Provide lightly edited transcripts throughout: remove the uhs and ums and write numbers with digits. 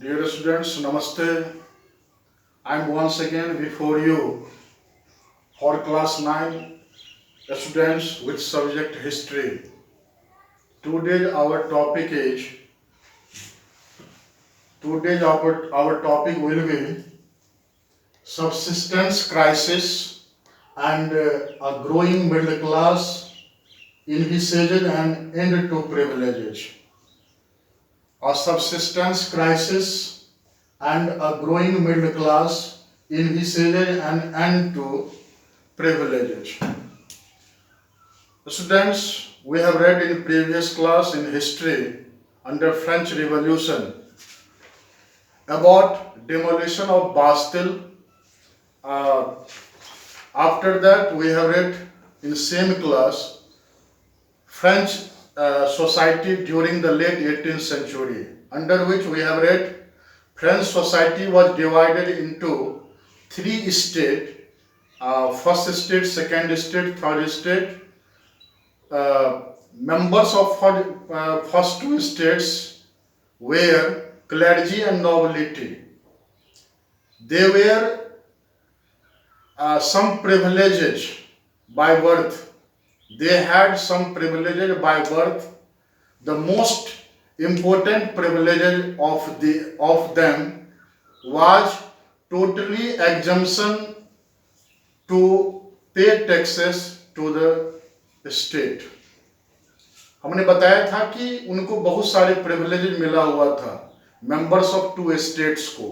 Dear students, Namaste. I am once again before you for class 9 students with subject history. Today our topic is our topic will be subsistence crisis and a growing middle class envisaged an end to privileges. A subsistence crisis and a growing middle class envisaged an end to privileges. Students, we have read in previous class in history under French Revolution about demolition of Bastille. After that, we have read in same class French society during the late 18th century, under which we have read French society was divided into three states: first state, second state, third state. Members of first two states were clergy and nobility. They were some privileges by birth. They had some privileges by birth. The most important privilege of them was totally exemption to pay taxes to the state. हमने बताया था कि उनको बहुत सारे privilege मिला हुआ था मेंबर्स ऑफ टू स्टेट्स को,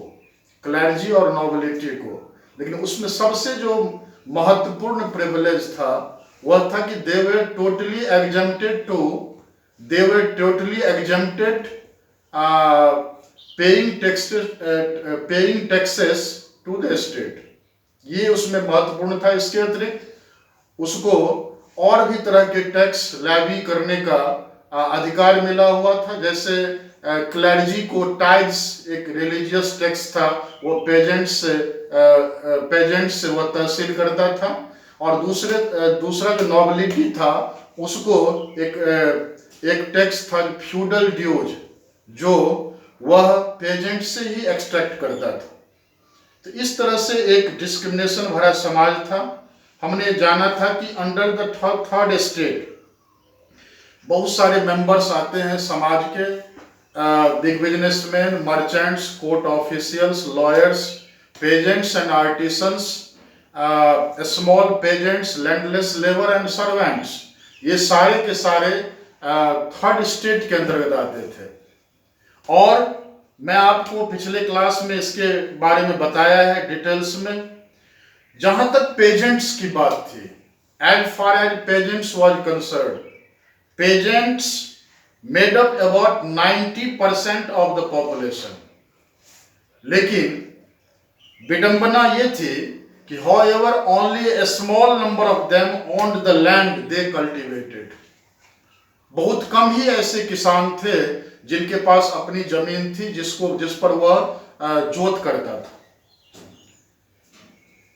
क्लर्जी और नोबिलिटी को, लेकिन उसमें सबसे जो महत्वपूर्ण प्रिविलेज था वह था कि they were totally exempted paying taxes to the state. ये उसमें महत्वपूर्ण था। इसके अतिरिक्त उसको और भी तरह के टैक्स लैवी करने का अधिकार मिला हुआ था। जैसे क्लर्जी को टाइल्स एक रिलीजियस टैक्स था, वो पेजेंट्स से वह तहसील करता था, और दूसरा जो नोबिलिटी था उसको एक टैक्स था फ्यूडल ड्यूज, जो वह पेजेंट से ही एक्सट्रैक्ट करता था। तो इस तरह से एक डिस्क्रिमिनेशन भरा समाज था। हमने जाना था कि अंडर द थर्ड स्टेट बहुत सारे मेंबर्स आते हैं समाज के, big businessman, merchants, court officials, lawyers, pageants and artisans, small pageants, landless labour and servants. ये सारे के सारे थर्ड स्टेट के अंतर्गत आते थे। और मैं आपको पिछले क्लास में इसके बारे में बताया है डिटेल्स में। जहां तक पेजेंट्स की बात थी, as far as peasants was concerned, peasants made up about 90% of the population. लेकिन विडंबना ये थी कि however only a small number of them owned the land they cultivated। बहुत कम ही ऐसे किसान थे जिनके पास अपनी जमीन थी जिस पर वह जोत करता था।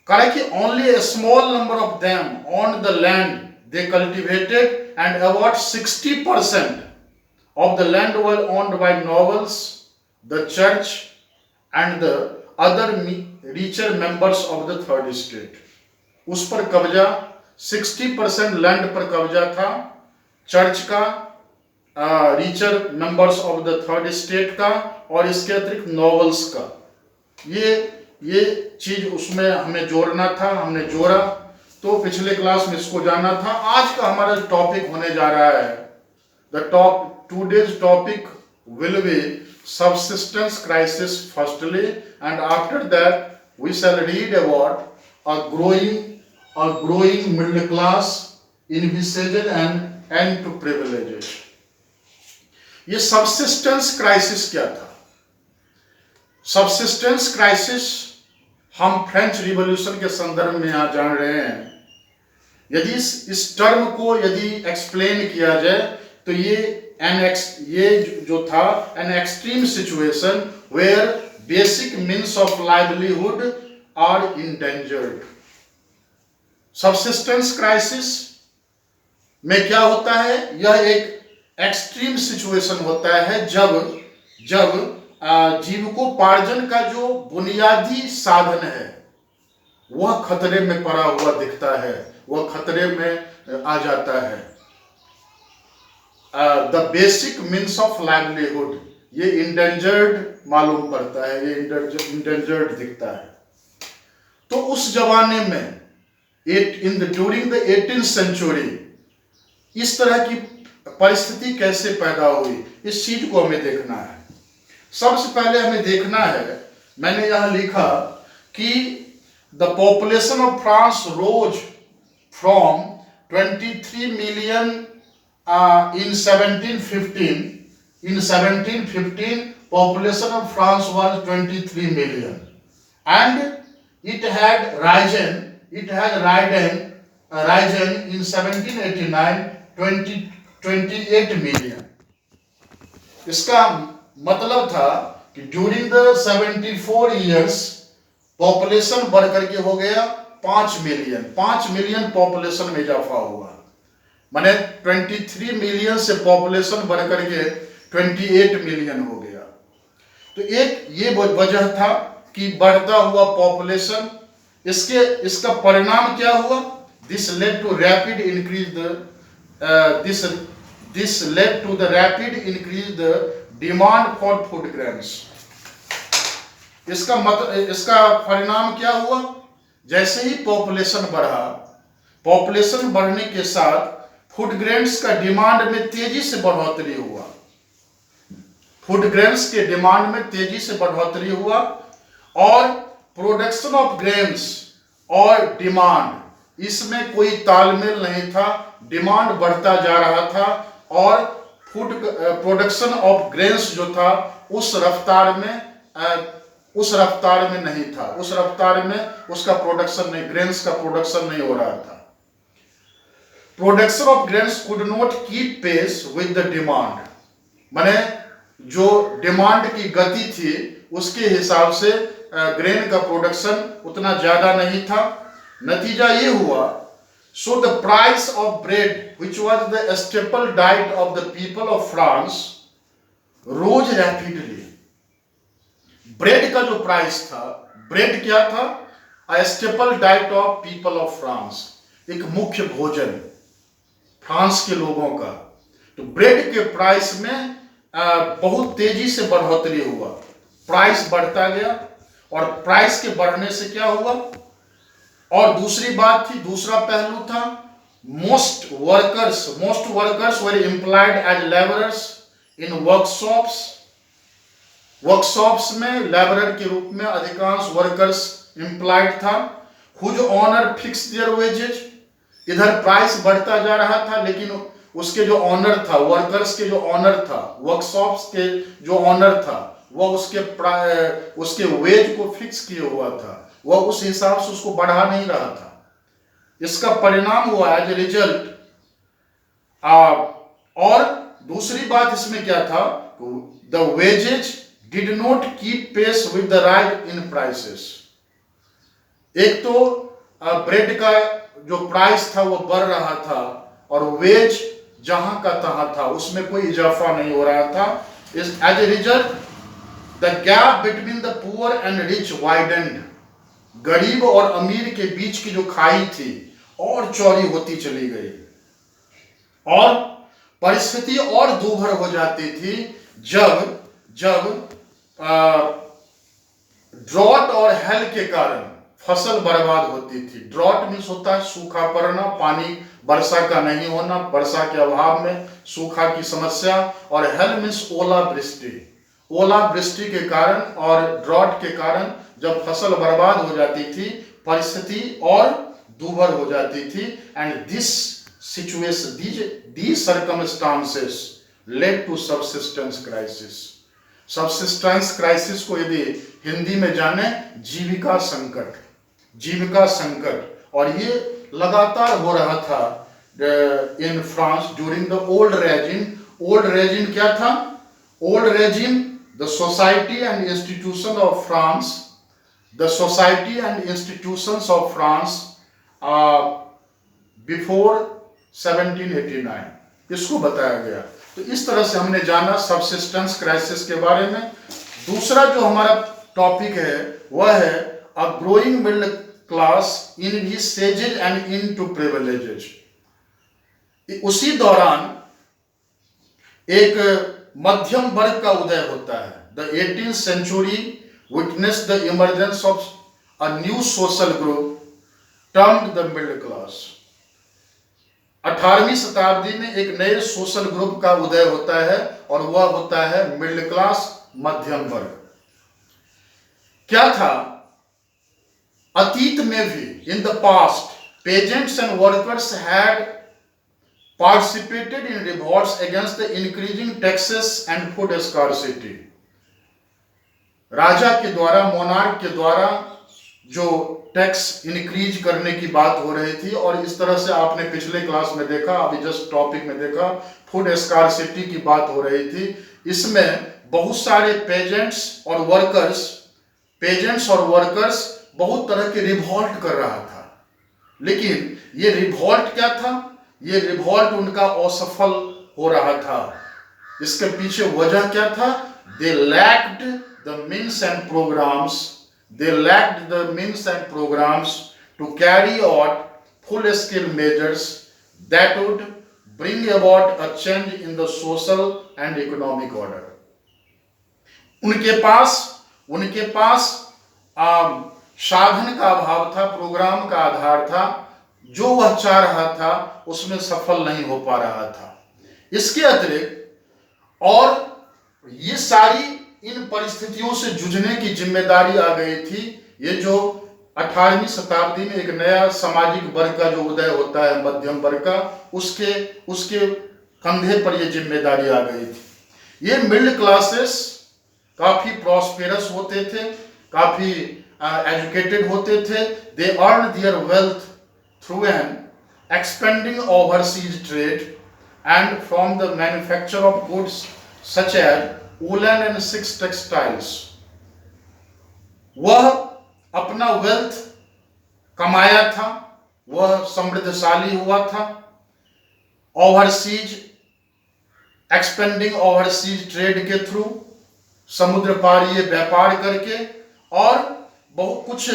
कारण कि only a small number of them owned the land they cultivated, and about 60% of the land were owned by nobles, the church, and the other richer members of the third state। उस पर कब्जा 60% land पर कब्जा था, church का, richer members of the third state का, और इसके अतिरिक्त नॉवेल्स का। ये चीज उसमें हमें जोड़ना था, हमने जोड़ा। तो पिछले क्लास में इसको जानना था। आज का हमारा टॉपिक होने जा रहा है today's topic will be subsistence crisis firstly, and after that we shall read about a growing middle class envisaged and end to privileges। ये सबसिस्टेंस क्राइसिस क्या था? सबसिस्टेंस क्राइसिस हम फ्रेंच रिवॉल्यूशन के संदर्भ में यहां जान रहे हैं। यदि इस टर्म को एक्सप्लेन किया जाए तो ये जो था an extreme situation where basic means of livelihood are endangered. Subsistence crisis में क्या होता है? यह एक एक्सट्रीम सिचुएशन होता है जब जीविकोपार्जन का जो बुनियादी साधन है वह खतरे में पड़ा हुआ दिखता है, वह खतरे में आ जाता है। The basic means of livelihood, ये इंडेंजर्ड मालूम पड़ता है, ये इंडेंजर्ड दिखता है। तो उस जमाने में ड्यूरिंग द 18th सेंचुरी इस तरह की परिस्थिति कैसे पैदा हुई, इस चीज को हमें देखना है। सबसे पहले हमें देखना है, मैंने यहां लिखा कि the population of France rose from 23 million in 1715. In 1715 population of France was 23 million, and it had risen in 1789 28 million. इसका मतलब था कि ड्यूरिंग द 74 years पॉपुलेशन बढ़ करके हो गया 5 मिलियन पॉपुलेशन में इजाफा हुआ। माने 23 मिलियन से पॉपुलेशन बढ़ करके 28 मिलियन हो गया। तो एक ये वजह था कि बढ़ता हुआ पॉपुलेशन, इसका परिणाम क्या हुआ? This led to rapid increase the demand for food grains. इसका परिणाम क्या हुआ? जैसे ही पॉपुलेशन बढ़ा, पॉपुलेशन बढ़ने के साथ फूड ग्रेन्स का डिमांड में तेजी से बढ़ोतरी हुआ। फूड ग्रेन्स के डिमांड में तेजी से बढ़ोतरी हुआ और प्रोडक्शन ऑफ ग्रेन्स और डिमांड, इसमें कोई तालमेल नहीं था। डिमांड बढ़ता जा रहा था और फूड प्रोडक्शन ऑफ ग्रेन्स जो था उस रफ्तार में नहीं था, उस रफ्तार में उसका प्रोडक्शन नहीं, ग्रेन्स का प्रोडक्शन नहीं हो रहा था। Production of grains could not keep pace with the demand, माने जो डिमांड की गति थी उसके हिसाब से ग्रेन का प्रोडक्शन उतना ज्यादा नहीं था। नतीजा ये हुआ, so the price of bread which was the staple diet of the people of France rose rapidly. Bread का जो प्राइस था, ब्रेड क्या था? A staple diet of people of France, एक मुख्य भोजन फ्रांस के लोगों का। तो ब्रेड के प्राइस में बहुत तेजी से बढ़ोतरी हुआ, प्राइस बढ़ता गया और प्राइस के बढ़ने से क्या हुआ? और दूसरी बात थी, दूसरा पहलू था, most workers were employed as labourers in workshops में लेबरर के रूप में अधिकांश वर्कर्स एम्प्लॉयड था। Whose owner fix their wages, इधर प्राइस बढ़ता जा रहा था लेकिन उसके जो ऑनर था, वर्कर्स के जो ऑनर था, वर्कशॉप्स के जो ऑनर था, वह उसके वेज को फिक्स किए हुआ था, वह उस हिसाब से उसको बढ़ा नहीं रहा था। इसका परिणाम हुआ एज ए रिजल्ट। और दूसरी बात इसमें क्या था? The wages did not keep pace with the rise in prices. एक तो ब्रेड का जो प्राइस था वो बढ़ रहा था और वेज जहां का तहां था, उसमें कोई इजाफा नहीं हो रहा था। As a result the gap between the poor and rich widened, गरीब और अमीर के बीच की जो खाई थी और चौड़ी होती चली गई और परिस्थिति और दूभर हो जाती थी जब ड्रॉट और हेल के कारण फसल बर्बाद होती थी। ड्रॉट मीन्स होता है सूखा पड़ना, पानी वर्षा का नहीं होना, वर्षा के अभाव में सूखा की समस्या, और हेल मीन्स ओलावृष्टि के कारण और ड्रॉट के कारण जब फसल बर्बाद हो जाती थी, परिस्थिति और दूभर हो जाती थी। And this situation, these circumstances led to subsistence crisis। Subsistence crisis को यदि हिंदी में जाने, जीविका संकट, और ये लगातार हो रहा था in France during the old regime. Old regime क्या था? Old regime, the society and institution of France, the society and institutions of France before 1789, इसको बताया गया। तो इस तरह से हमने जाना सबसिस्टेंस क्राइसिस के बारे में, दूसरा जो हमारा टॉपिक है वह है a growing middle class in villages and into privileges. उसी दौरान एक मध्यम वर्ग का उदय होता है। The 18th century witnessed the emergence of a new social group termed the middle class। 18वीं शताब्दी में एक नए सोशल ग्रुप का उदय होता है और वह होता है मिडिल क्लास, मध्यम वर्ग। क्या था? अतीत में भी in the past pageants and workers had participated in revolts against the increasing taxes and food scarcity। राजा के द्वारा, मोनार्क के द्वारा जो टैक्स इंक्रीज करने की बात हो रही थी, और इस तरह से आपने पिछले क्लास में देखा, अभी जस्ट टॉपिक में देखा, फूड स्कारसिटी की बात हो रही थी। इसमें बहुत सारे पेजेंट्स और वर्कर्स बहुत तरह के रिवॉल्ट कर रहा था। लेकिन ये रिवॉल्ट क्या था? ये रिवॉल्ट उनका असफल हो रहा था। इसके पीछे वजह क्या था? They lacked the means and programmes to carry out full scale measures that would bring about a change in the social and economic order. उनके पास साधन का अभाव था, प्रोग्राम का आधार था, जो वह चाह रहा था उसमें सफल नहीं हो पा रहा था। इसके अतिरिक्त और ये सारी इन परिस्थितियों से जूझने की जिम्मेदारी आ गई थी। ये जो 18वीं शताब्दी में एक नया सामाजिक वर्ग का जो उदय होता है, मध्यम वर्ग का, उसके कंधे पर ये जिम्मेदारी आ गई थी। ये मिडिल क्लासेस काफी प्रॉस्पेरस होते थे, काफी एजुकेटेड होते थे। They earn there wealth through an expanding overseas trade and from the manufacture of goods such as woolen and silk textiles। वह अपना वेल्थ कमाया था, वह समृद्धशाली हुआ था। ओवरसीज एक्सपेंडिंग ओवरसीज ट्रेड के थ्रू, समुद्र पारीय व्यापार करके, और बहुत कुछ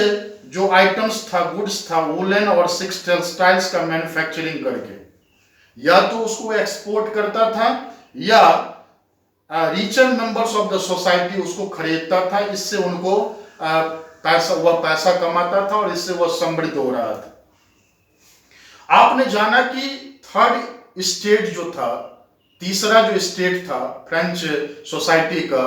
जो आइटम्स था, गुड्स था, वूलन और सिल्क टेक्सटाइल्स का मैन्युफैक्चरिंग करके, या तो उसको एक्सपोर्ट करता था या richer members of the society उसको खरीदता था। इससे उनको पैसा कमाता था और इससे वह समृद्ध हो रहा था। आपने जाना कि थर्ड स्टेट जो था, तीसरा जो स्टेट था फ्रेंच सोसाइटी का,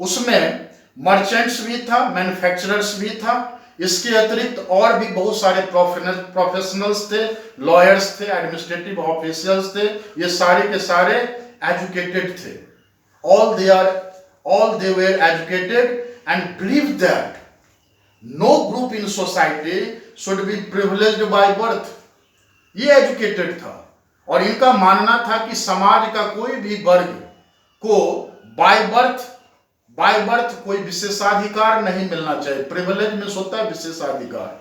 उसमें मर्चेंट्स भी था, मैन्युफैक्चरर्स भी था। इसके अतिरिक्त और भी बहुत सारे प्रोफेशनल्स थे, लॉयर्स थे, एडमिनिस्ट्रेटिव ऑफिशियल्स थे। ये सारे के सारे एजुकेटेड थे। all they were educated and believed that no group in society should be privileged by birth। ये एजुकेटेड था और इनका मानना था कि समाज का कोई भी वर्ग को बाय बर्थ कोई विशेषाधिकार नहीं मिलना चाहिए। प्रिविलेज में होता है विशेषाधिकार,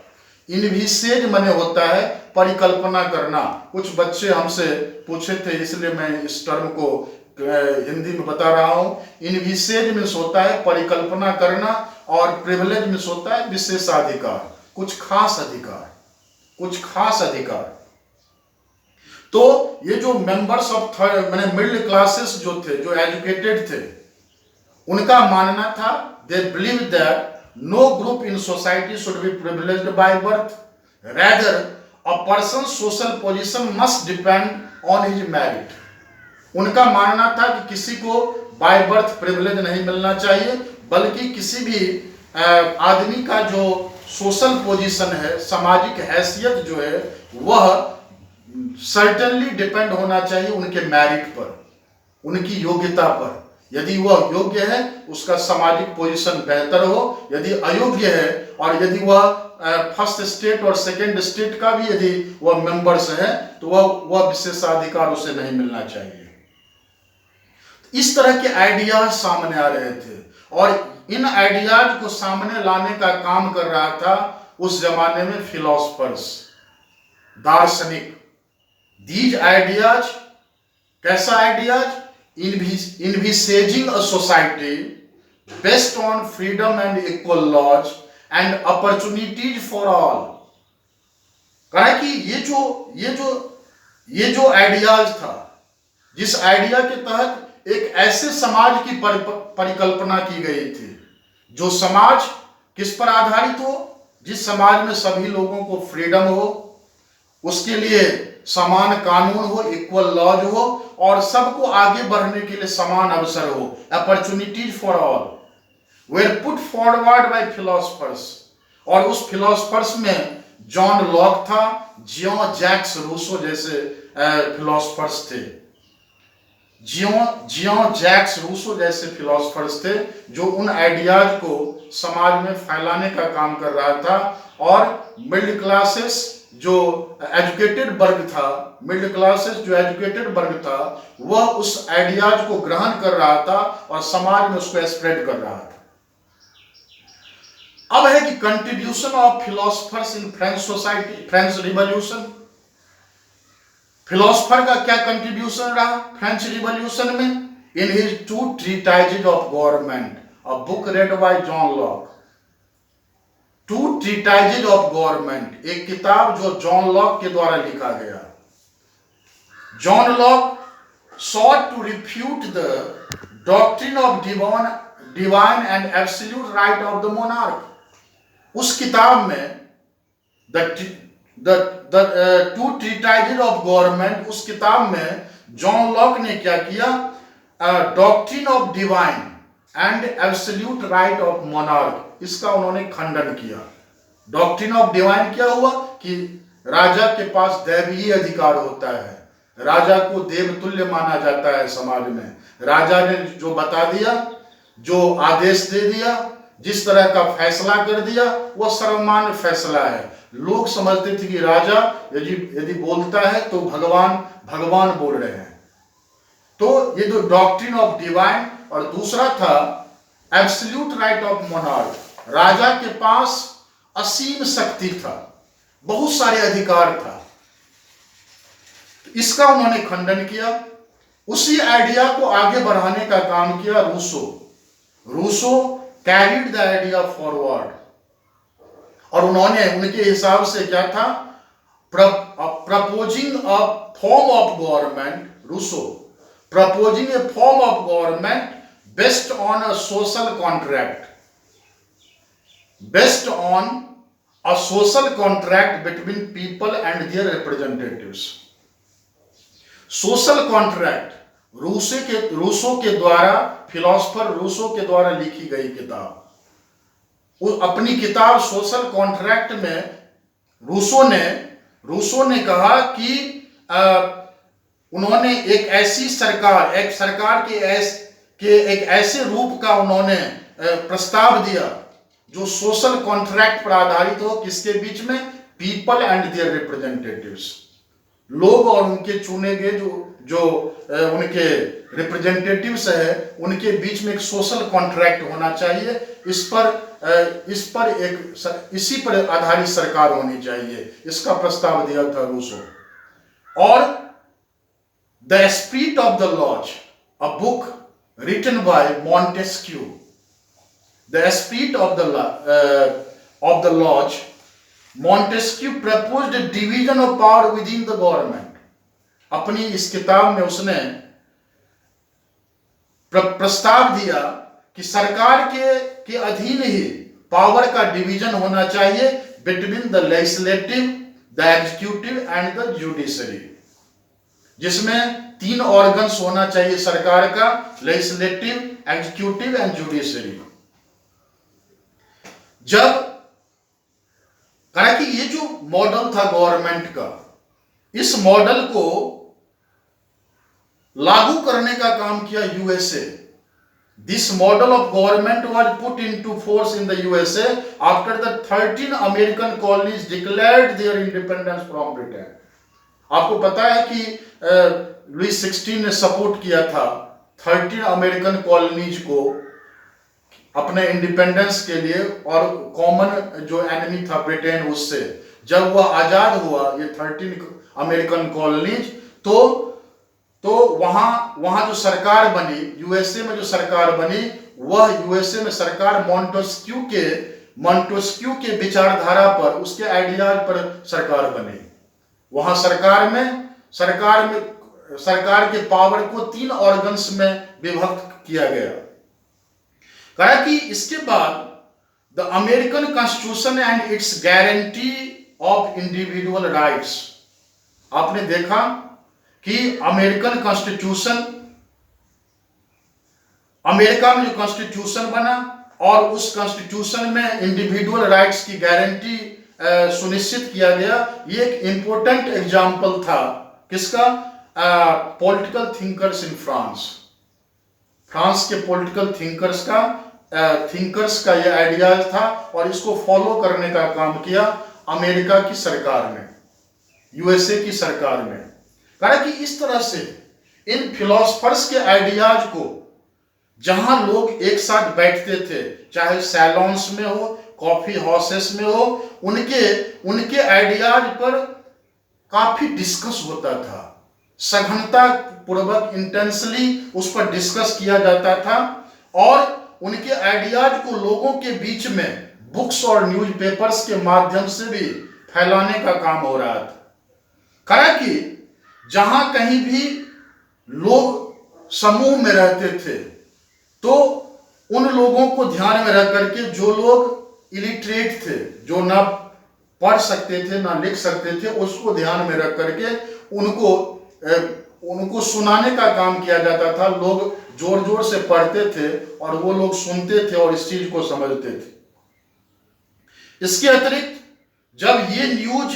इनविसेज माने होता है परिकल्पना करना। कुछ बच्चे हमसे पूछे थे, इसलिए मैं इस टर्म को हिंदी में बता रहा हूं। इनविसेज में होता है परिकल्पना करना और प्रिविलेज में होता है विशेषाधिकार, कुछ खास अधिकार। तो ये जो मेंबर्स ऑफ थर्ड माने मिडिल क्लासेस जो थे, जो एजुकेटेड थे, उनका मानना था, they believe that no group in society should be privileged by birth, rather a person's social position must depend on his merit। उनका मानना था कि किसी को बाय बर्थ प्रिविलेज नहीं मिलना चाहिए, बल्कि किसी भी आदमी का जो सोशल पोजीशन है, सामाजिक हैसियत जो है, वह सर्टेनली डिपेंड होना चाहिए उनके मेरिट पर, उनकी योग्यता पर। यदि वह योग्य है, उसका सामाजिक पोजीशन बेहतर हो। यदि अयोग्य है और यदि वह फर्स्ट स्टेट और सेकंड स्टेट का भी यदि वह मेंबर्स है, तो वह विशेषाधिकार उसे नहीं मिलना चाहिए। इस तरह के आइडियाज सामने आ रहे थे और इन आइडियाज को सामने लाने का काम कर रहा था उस जमाने में फिलोसफर्स, दार्शनिक। दीज आइडियाज, कैसा ideas? envisaging a society based on freedom and equal laws and opportunities for all। कहा कि ये जो आइडियाज था, जिस आइडिया के तहत एक ऐसे समाज की परिकल्पना की गई थी, जो समाज किस पर आधारित हो, जिस समाज में सभी लोगों को फ्रीडम हो, उसके लिए समान कानून हो, इक्वल लॉज हो, और सबको आगे बढ़ने के लिए समान अवसर हो, opportunities for all, were put forward by philosophers. और उस फिलोसफर्स में जॉन लॉक था, जियों जैक्स रूसो जैसे फिलोसफर्स थे। जियों जैक्स रूसो जैसे फिलोसफर्स थे जो उन आइडियाज को समाज में फैलाने का काम कर रहा था। और मिडिल क्लासेस जो एजुकेटेड वर्ग था, वह उस आइडियाज को ग्रहण कर रहा था और समाज में उसको स्प्रेड कर रहा था। अब है कि contribution of philosophers in French society, French revolution. Philosopher का क्या कंट्रीब्यूशन रहा फ्रेंच रिवॉल्यूशन में? In his 2 treatises of government, a book red bye John Locke. 2 treatises of government, एक किताब जो जॉन लॉक के द्वारा लिखा गया। John Locke sought to refute the doctrine of divine and absolute right of the monarch। उस किताब में the 2 treatises of government, उस किताब में जॉन लॉक ने क्या किया? Doctrine of divine and absolute right of monarch, इसका उन्होंने खंडन किया। डॉक्ट्रिन ऑफ डिवाइन क्या हुआ कि राजा के पास दैवीय अधिकार होता है, राजा को देवतुल्य माना जाता है समाज में। राजा ने जो बता दिया, जो आदेश दे दिया, जिस तरह का फैसला कर दिया, वह सर्वमान्य फैसला है। लोग समझते थे कि राजा यदि बोलता है तो भगवान बोल रहे हैं। तो ये जो डॉक्ट्रिन ऑफ डिवाइन, और दूसरा था एब्सोल्यूट राइट ऑफ मोनार्क, राजा के पास असीम शक्ति था, बहुत सारे अधिकार था। इसका उन्होंने खंडन किया। उसी आइडिया को आगे बढ़ाने का काम किया Rousseau carried the idea forward, और उन्होंने उनके हिसाब से क्या था? Proposing a form of government, Rousseau proposing a form of government based on a social contract, between people and their representatives. Social contract Rousseau के द्वारा, फिलोसफर रूसो के द्वारा लिखी गई किताब। अपनी किताब सोशल कॉन्ट्रैक्ट में रूसो ने कहा कि उन्होंने एक ऐसी सरकार, एक ऐसे रूप का उन्होंने प्रस्ताव दिया जो सोशल कॉन्ट्रैक्ट पर आधारित हो। किसके बीच में? पीपल एंड देयर रिप्रेजेंटेटिव्स, लोग और उनके चुने गए जो उनके रिप्रेजेंटेटिव्स है, उनके बीच में एक सोशल कॉन्ट्रैक्ट होना चाहिए। इसी पर आधारित सरकार होनी चाहिए, इसका प्रस्ताव दिया था रूसो। और the spirit of the laws, a book written by Montesquieu, the spirit of the laws, Montesquieu proposed division of power within the government. अपनी इस किताब में उसने प्रस्ताव दिया कि सरकार के अधीन ही पावर का डिवीजन होना चाहिए between the legislative, the executive and the judiciary, जिसमें 3 ऑर्गन्स होना चाहिए सरकार का, लेजिस्लेटिव, एग्जीक्यूटिव एंड जुडिशरी। जब कहा कि ये जो मॉडल था गवर्नमेंट का, इस मॉडल को लागू करने का काम किया USA. This model of government was put into force in the USA after the 13 American colonies declared their independence from Britain। आपको पता है कि लुई 16 ने सपोर्ट किया था 13 अमेरिकन कॉलोनीज को अपने इंडिपेंडेंस के लिए, और कॉमन जो एनिमी था ब्रिटेन, उससे जब वह आजाद हुआ ये 13 अमेरिकन कॉलोनीज, तो वहां जो सरकार बनी, यूएसए में जो सरकार बनी, वह यूएसए में सरकार मॉन्टेस्क्यू के विचारधारा पर, उसके आइडियाज पर सरकार बनी। वहां सरकार के पावर को 3 ऑर्गन्स में विभक्त किया गया। कहा कि इसके बाद the American constitution and it's guarantee of individual rights. आपने देखा कि अमेरिकन कॉन्स्टिट्यूशन, अमेरिका में जो कॉन्स्टिट्यूशन बना और उस कॉन्स्टिट्यूशन में इंडिविजुअल राइट्स की गारंटी सुनिश्चित किया गया। ये एक इंपॉर्टेंट एग्जाम्पल था किसका? पॉलिटिकल थिंकर्स इन फ्रांस के पॉलिटिकल थिंकर्स का ये आइडियाज था और इसको फॉलो करने का काम किया अमेरिका की सरकार ने, यूएसए की सरकार ने। कहा कि इस तरह से इन फिलोसफर्स के आइडियाज को जहां लोग एक साथ बैठते थे, चाहे सैलॉन्स में हो, कॉफी हाउसेस में हो, उनके आइडियाज पर काफी डिस्कस होता था, सघनता पूर्वक इंटेंसली उस पर डिस्कस किया जाता था और उनके आइडियाज को लोगों के बीच में बुक्स और न्यूज़पेपर्स के माध्यम से भी फैलाने का काम हो रहा था। कहा कि जहां कहीं भी लोग समूह में रहते थे तो उन लोगों को ध्यान में रख करके, जो लोग इलिटरेट थे, जो ना पढ़ सकते थे ना लिख सकते थे, उसको ध्यान में रख करके उनको सुनाने का काम किया जाता था। लोग जोर जोर से पढ़ते थे और वो लोग सुनते थे और इस चीज को समझते थे। इसके अतिरिक्त जब ये न्यूज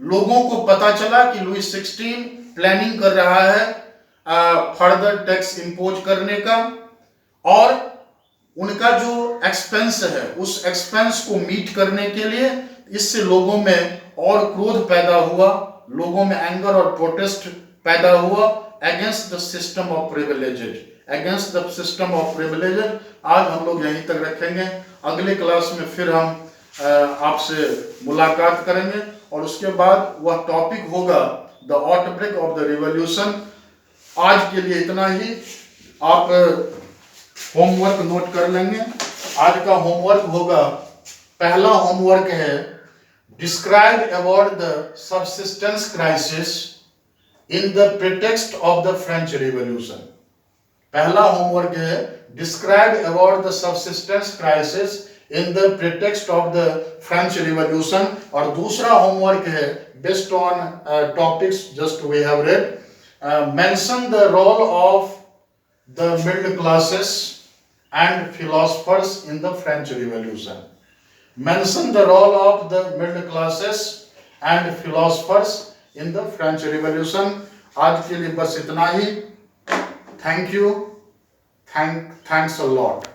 लोगों को पता चला कि लुई 16 प्लानिंग कर रहा है फर्दर टैक्स इंपोज करने का और उनका जो एक्सपेंस है उस एक्सपेंस को मीट करने के लिए, इससे लोगों में और क्रोध पैदा हुआ, लोगों में एंगर और प्रोटेस्ट पैदा हुआ against the system of privileges. आज हम लोग यहीं तक रखेंगे। अगले क्लास में फिर हम आपसे मुलाकात करेंगे और उसके बाद वह टॉपिक होगा the outbreak of the revolution. आज के लिए इतना ही। आप होमवर्क नोट कर लेंगे। आज का होमवर्क होगा, पहला होमवर्क है describe about the subsistence crisis in the pretext of the French revolution. पहला होमवर्क है describe about the subsistence crisis in the pretext of the French revolution. और दूसरा होमवर्क है based on topics just we have read, mention the role of the middle classes and philosophers in the French Revolution. Mention the role of the middle classes and philosophers in the French Revolution. आज के लिए बस इतना ही। Thank you. Thanks a lot.